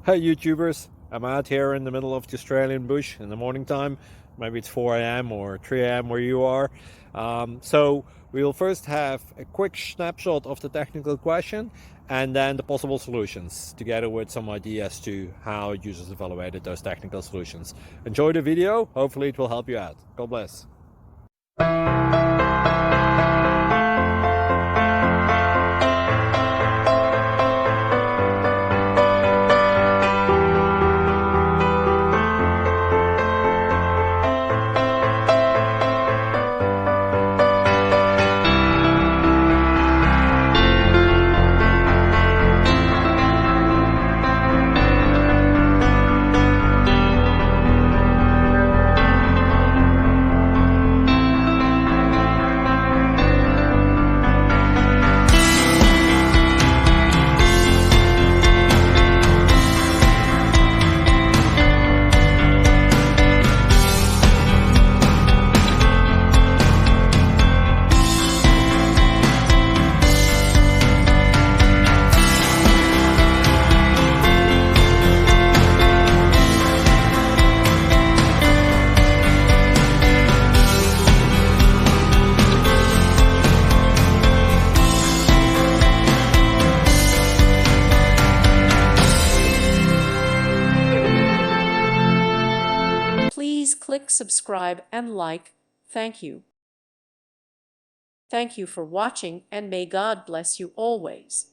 Hey YouTubers, I'm out here in the middle of the Australian bush in the morning time. Maybe it's 4 a.m. or 3 a.m. where you are. So we'll first have a quick snapshot of the technical question and then the possible solutions, together with some ideas to how users evaluated those technical solutions. Enjoy the video, hopefully it will help you out. God bless. Please click subscribe and like. Thank you. Thank you for watching, and may God bless you always.